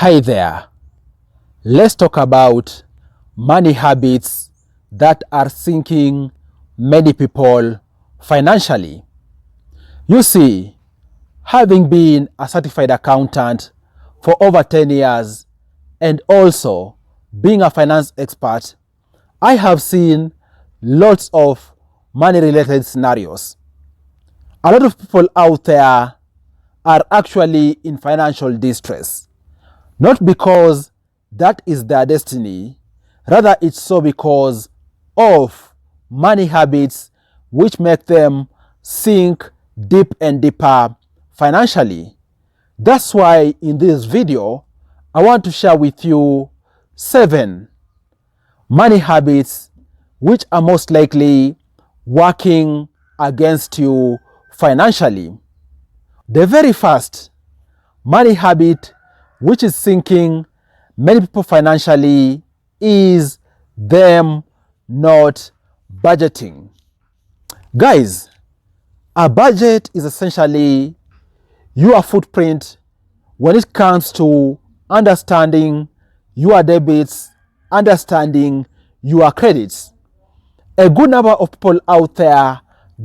Hi there. Let's talk about money habits that are sinking many people financially. You see, having been a certified accountant for over 10 years and also being a finance expert, I have seen lots of money related scenarios. A lot of people out there are actually in financial distress. Not because that is their destiny, rather it's so because of money habits which make them sink deep and deeper financially. That's why in this video, I want to share with you 7 money habits which are most likely working against you financially. The very first money habit which is sinking many people financially is them not budgeting. Guys, a budget is essentially your footprint when it comes to understanding your debits, understanding your credits. A good number of people out there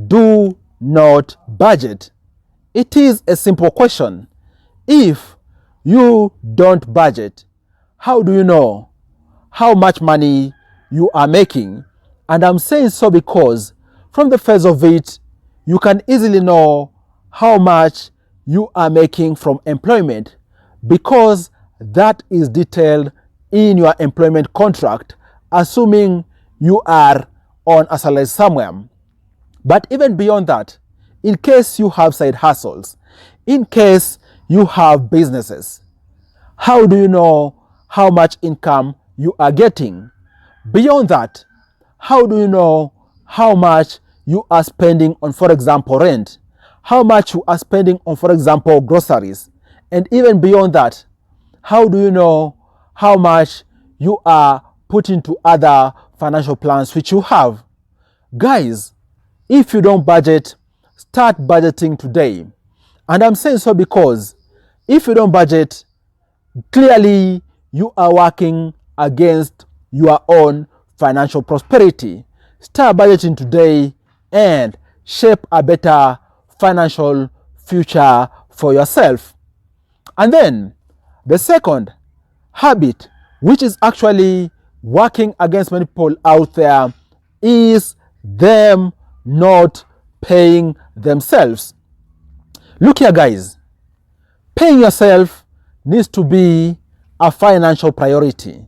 do not budget. It is a simple question. If you don't budget, how do you know how much money you are making? And I'm saying so because from the face of it, you can easily know how much you are making from employment because that is detailed in your employment contract, assuming you are on a salary somewhere. But even beyond that, in case you have side hustles, in case you have businesses, how do you know how much income you are getting? Beyond that, how do you know how much you are spending on, for example, rent? How much you are spending on, for example, groceries? And even beyond that, how do you know how much you are putting to other financial plans which you have? Guys, if you don't budget, start budgeting today. And I'm saying so because if you don't budget, clearly you are working against your own financial prosperity. Start budgeting today and shape a better financial future for yourself. And then the second habit, which is actually working against many people out there, is them not paying themselves. Look here, guys. Paying yourself needs to be a financial priority.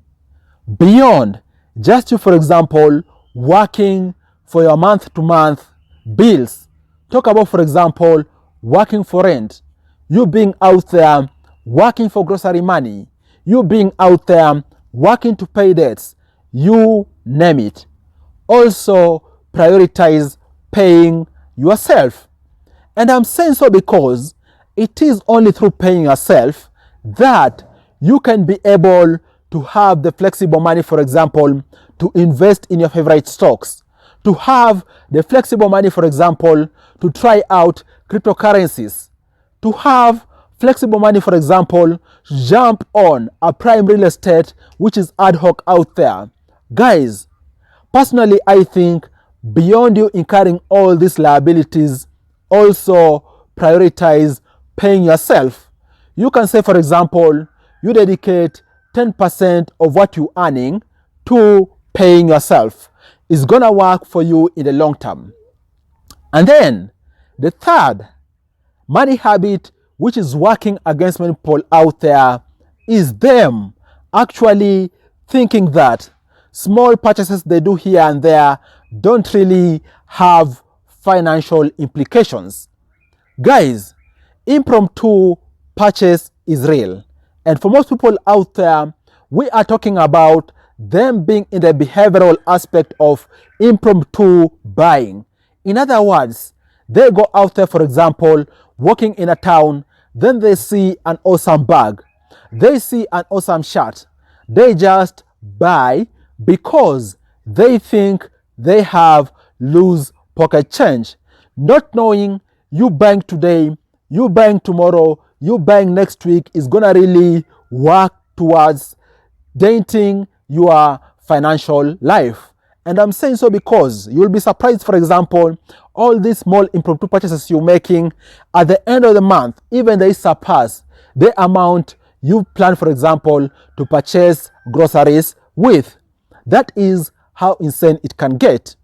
Beyond just you, for example, working for your month-to-month bills. Talk about, for example, working for rent. You being out there working for grocery money. You being out there working to pay debts. You name it. Also prioritize paying yourself. And I'm saying so because it is only through paying yourself that you can be able to have the flexible money, for example, to invest in your favorite stocks, to have the flexible money, for example, to try out cryptocurrencies, to have flexible money, for example, to jump on a prime real estate, which is ad hoc out there. Guys, personally, I think beyond you incurring all these liabilities, also prioritize paying yourself. You can say, for example, you dedicate 10% of what you're earning to paying yourself. It's gonna work for you in the long term. And then the third money habit, which is working against many people out there, is them actually thinking that small purchases they do here and there don't really have financial implications. Guys, impromptu purchase is real. And for most people out there, we are talking about them being in the behavioral aspect of impromptu buying. In other words, they go out there, for example, walking in a town, then they see an awesome bag. They see an awesome shirt. They just buy because they think they have loose pocket change, not knowing you buying today, you buying tomorrow, you buying next week is gonna really work towards denting your financial life. And I'm saying so because you'll be surprised, for example, all these small impromptu purchases you're making at the end of the month, even they surpass the amount you plan, for example, to purchase groceries with. That is how insane it can get.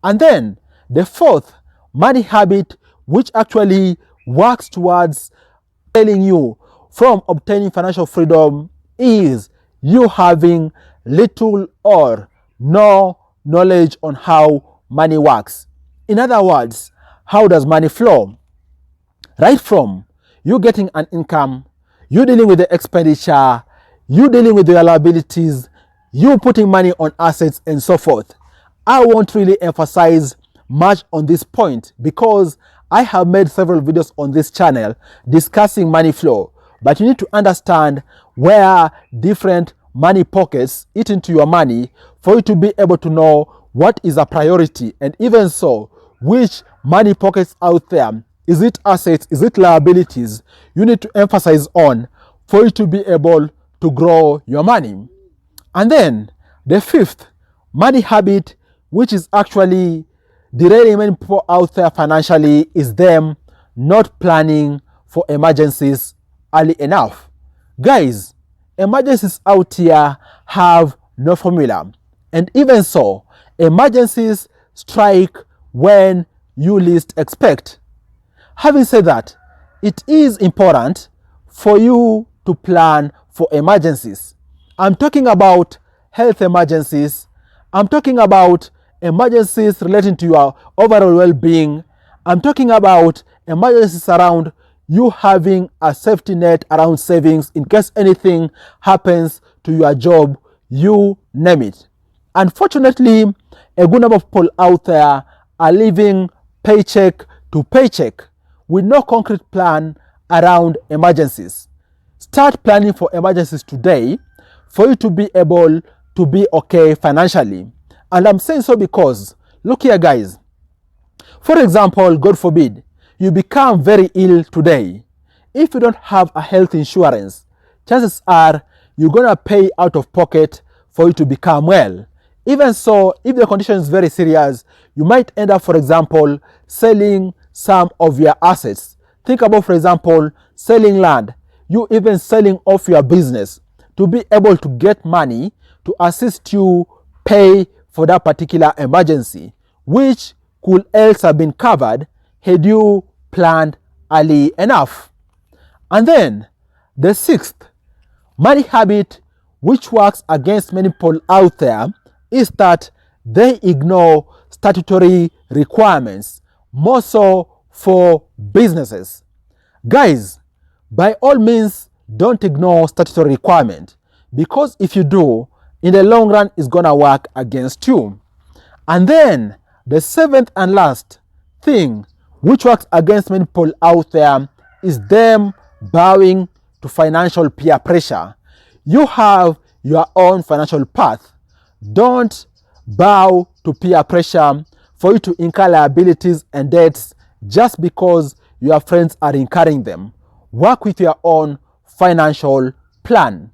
And then the fourth money habit, which actually works towards telling you from obtaining financial freedom, is you having little or no knowledge on how money works. In other words, how does money flow? Right from you getting an income, you dealing with the expenditure, you dealing with the liabilities, you putting money on assets and so forth. I won't really emphasize much on this point because I have made several videos on this channel discussing money flow, but you need to understand where different money pockets eat into your money for you to be able to know what is a priority, and even so, which money pockets out there, is it assets, is it liabilities, you need to emphasize on for you to be able to grow your money. And then the fifth money habit, which is actually derailing many people out there financially, is them not planning for emergencies early enough. Guys, emergencies out here have no formula. And even so, emergencies strike when you least expect. Having said that, it is important for you to plan for emergencies. I'm talking about health emergencies. I'm talking about emergencies relating to your overall well-being. I'm talking about emergencies around you having a safety net around savings in case anything happens to your job, you name it. Unfortunately, a good number of people out there are living paycheck to paycheck with no concrete plan around emergencies. Start planning for emergencies today for you to be able to be okay financially. And I'm saying so because, look here guys, for example, God forbid, you become very ill today. If you don't have a health insurance, chances are you're going to pay out of pocket for you to become well. Even so, if the condition is very serious, you might end up, for example, selling some of your assets. Think about, for example, selling land. You even selling off your business to be able to get money to assist you pay for that particular emergency, which could else have been covered had you planned early enough. And then the sixth money habit, which works against many people out there, is that they ignore statutory requirements, more so for businesses. Guys, by all means, don't ignore statutory requirement, because if you do, in the long run, it's gonna work against you. And then the seventh and last thing which works against many people out there is them bowing to financial peer pressure. You have your own financial path. Don't bow to peer pressure for you to incur liabilities and debts just because your friends are incurring them. Work with your own financial plan.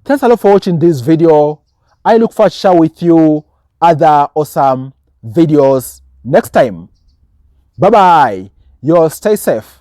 Thanks a lot for watching this video. I look forward to share with you other awesome videos next time. Bye bye. You all stay safe.